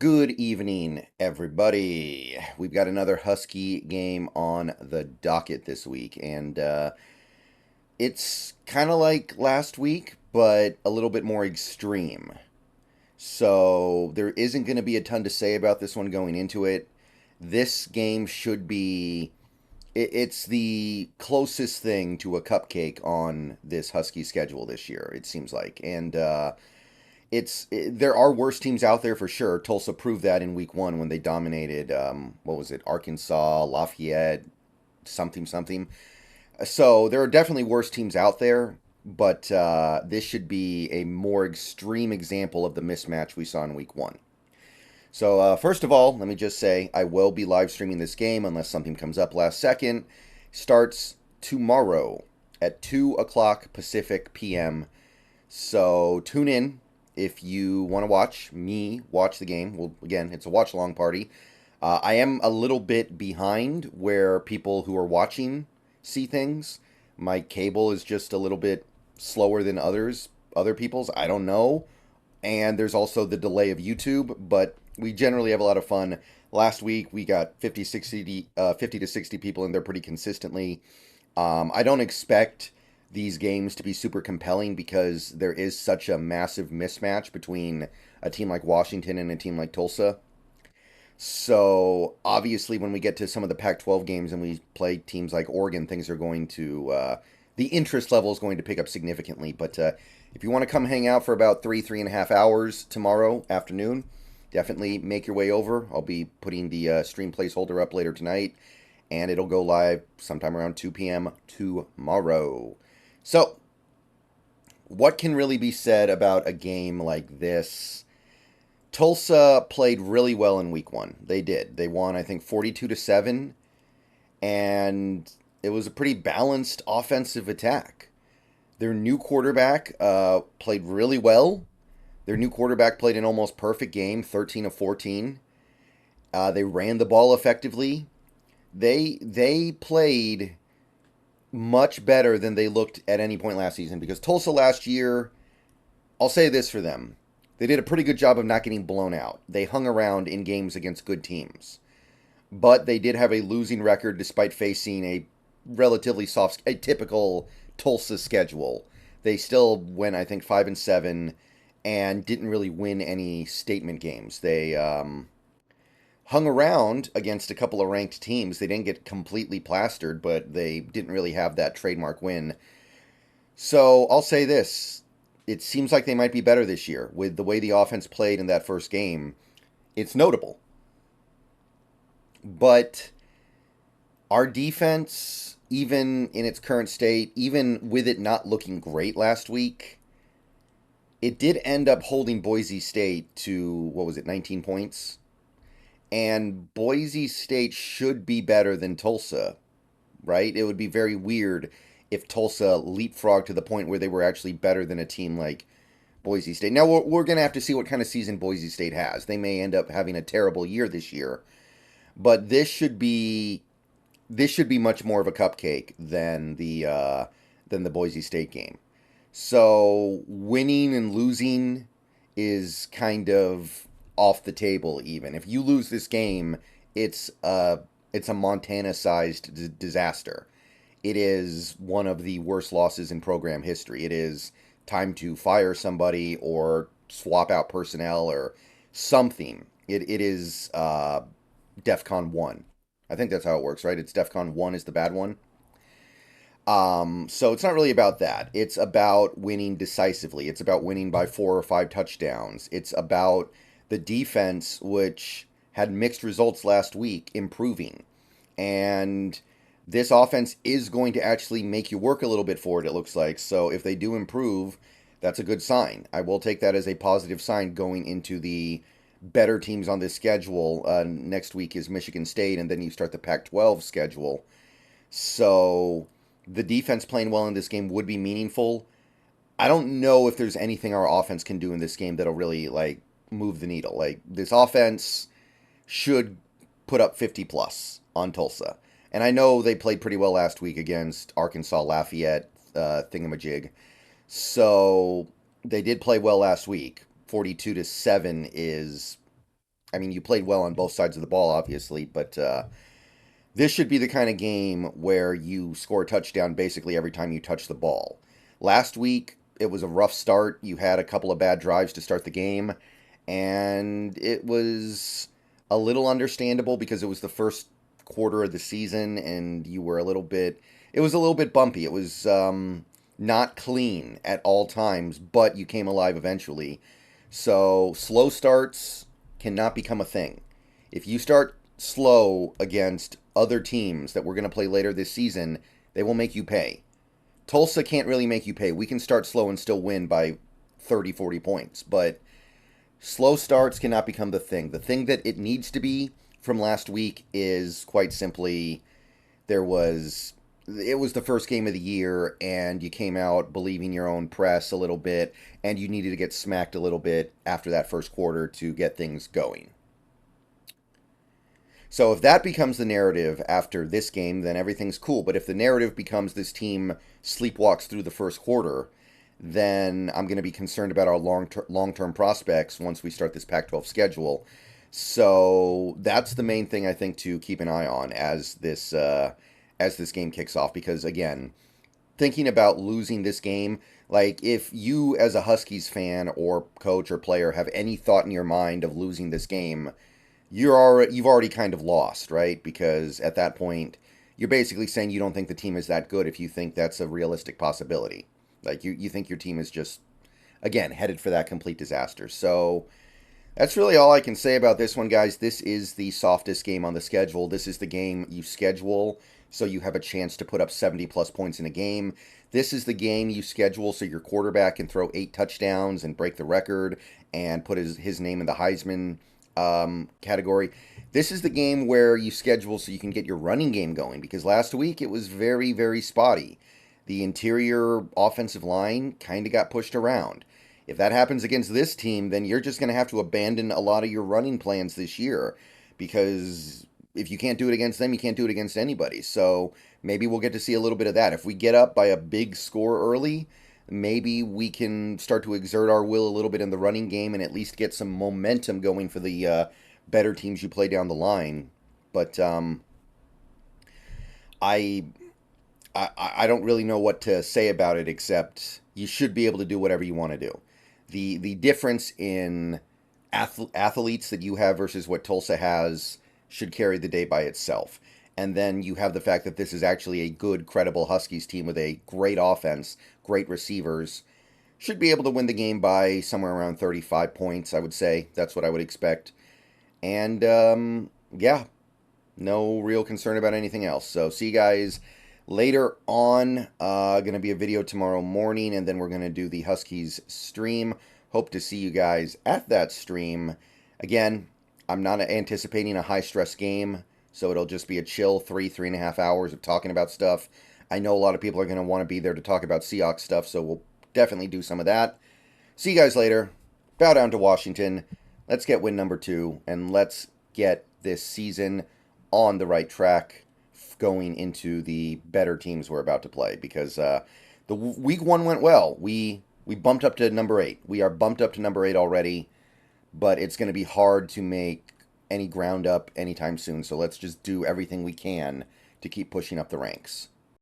Good evening, everybody. We've got another Husky game on the docket this week, and it's kind of like last week, but a little bit more extreme. So there isn't going to be a ton to say about this one going into it. This game should be. It's the closest thing to a cupcake on this Husky schedule this year, it seems like. And there are worse teams out there for sure. Tulsa proved that in week one when they dominated. What was it? Arkansas, Lafayette, something something. So there are definitely worse teams out there, but this should be a more extreme example of the mismatch we saw in week one. So first of all, let me just say I will be live streaming this game unless something comes up last second. Starts tomorrow at 2 o'clock Pacific PM. So tune in if you want to watch me watch the game. Well, again, it's a watch along party. I am a little bit behind where people who are watching see things. My cable is just a little bit slower than other people's. I don't know. And there's also the delay of YouTube, but we generally have a lot of fun. Last week we got 50 to 60 people in there pretty consistently. I don't expect these games to be super compelling because there is such a massive mismatch between a team like Washington and a team like Tulsa. So obviously, when we get to some of the Pac-12 games and we play teams like Oregon, things are going to the interest level is going to pick up significantly. But if you want to come hang out for about 3.5 hours tomorrow afternoon, definitely make your way over. I'll be putting the stream placeholder up later tonight, and it'll go live sometime around 2 p.m. tomorrow. So, what can really be said about a game like this? Tulsa played really well in week one. They did. They won, I think, 42-7, and it was a pretty balanced offensive attack. Their new quarterback played really well. Their new quarterback played an almost perfect game, 13 of 14. They ran the ball effectively. They played much better than they looked at any point last season because Tulsa last year, I'll say this for them. They did a pretty good job of not getting blown out. They hung around in games against good teams. But they did have a losing record despite facing a relatively soft, a typical Tulsa schedule. They still went, I think, 5-7 and didn't really win any statement games. They hung around against a couple of ranked teams. They didn't get completely plastered, but they didn't really have that trademark win. So I'll say this. It seems like they might be better this year with the way the offense played in that first game. It's notable. But our defense, even in its current state, even with it not looking great last week, it did end up holding Boise State to, what was it, 19 points? And Boise State should be better than Tulsa, right? It would be very weird if Tulsa leapfrogged to the point where they were actually better than a team like Boise State. Now, we're going to have to see what kind of season Boise State has. They may end up having a terrible year this year, but this should be much more of a cupcake than the Boise State game. So winning and losing is kind of off the table. Even if you lose this game, it's a Montana-sized disaster. It is one of the worst losses in program history. It is time to fire somebody or swap out personnel or something. It is DEFCON 1. I think that's how it works, right? It's DEFCON 1 is the bad one. So it's not really about that. It's about winning decisively. It's about winning by 4 or 5 touchdowns. It's about the defense, which had mixed results last week, improving. And this offense is going to actually make you work a little bit for it, it looks like. So if they do improve, that's a good sign. I will take that as a positive sign going into the better teams on this schedule. Next week is Michigan State, and then you start the Pac-12 schedule. So the defense playing well in this game would be meaningful. I don't know if there's anything our offense can do in this game that'll really move the needle. This offense should put up 50 plus on Tulsa. And I know they played pretty well last week against Arkansas Lafayette thingamajig. So they did play well last week. 42-7 is I mean, you played well on both sides of the ball, obviously, but this should be the kind of game where you score a touchdown basically every time you touch the ball. Last week, it was a rough start. You had a couple of bad drives to start the game, and it was a little understandable because it was the first quarter of the season, and you were a little bit. It was a little bit bumpy. It was not clean at all times, but you came alive eventually. So slow starts cannot become a thing. If you start slow against other teams that we're going to play later this season, they will make you pay. Tulsa can't really make you pay. We can start slow and still win by 30, 40 points, but slow starts cannot become the thing. The thing that it needs to be from last week is quite simply it was the first game of the year and you came out believing your own press a little bit and you needed to get smacked a little bit after that first quarter to get things going. So if that becomes the narrative after this game, then everything's cool. But if the narrative becomes this team sleepwalks through the first quarter, then I'm going to be concerned about our long-term prospects once we start this Pac-12 schedule. So that's the main thing I think to keep an eye on as this game kicks off. Because again, thinking about losing this game, like if you as a Huskies fan or coach or player have any thought in your mind of losing this game, you've already kind of lost, right? Because at that point, you're basically saying you don't think the team is that good if you think that's a realistic possibility. Like you think your team is just, again, headed for that complete disaster. So that's really all I can say about this one, guys. This is the softest game on the schedule. This is the game you schedule so you have a chance to put up 70-plus points in a game. This is the game you schedule so your quarterback can throw 8 touchdowns and break the record and put his name in the Heisman category. This is the game where you schedule so you can get your running game going, because last week it was very, very spotty. The interior offensive line kind of got pushed around. If that happens against this team, then you're just going to have to abandon a lot of your running plans this year, because if you can't do it against them, you can't do it against anybody. So maybe we'll get to see a little bit of that. If we get up by a big score early, maybe we can start to exert our will a little bit in the running game and at least get some momentum going for the better teams you play down the line. But I don't really know what to say about it, except you should be able to do whatever you want to do. The difference in athletes that you have versus what Tulsa has should carry the day by itself. And then you have the fact that this is actually a good, credible Huskies team with a great offense, great receivers. Should be able to win the game by somewhere around 35 points, I would say. That's what I would expect. And, yeah, no real concern about anything else. So see you guys later on. Going to be a video tomorrow morning, and then we're going to do the Huskies stream. Hope to see you guys at that stream. Again, I'm not anticipating a high-stress game, so it'll just be a chill 3.5 hours of talking about stuff. I know a lot of people are going to want to be there to talk about Seahawks stuff, so we'll definitely do some of that. See you guys later. Bow down to Washington. Let's get win number 2, and let's get this season on the right track going into the better teams we're about to play, because the week 1 went well. We bumped up to number 8. We are bumped up to number 8 already, but it's going to be hard to make any ground up anytime soon, so let's just do everything we can to keep pushing up the ranks.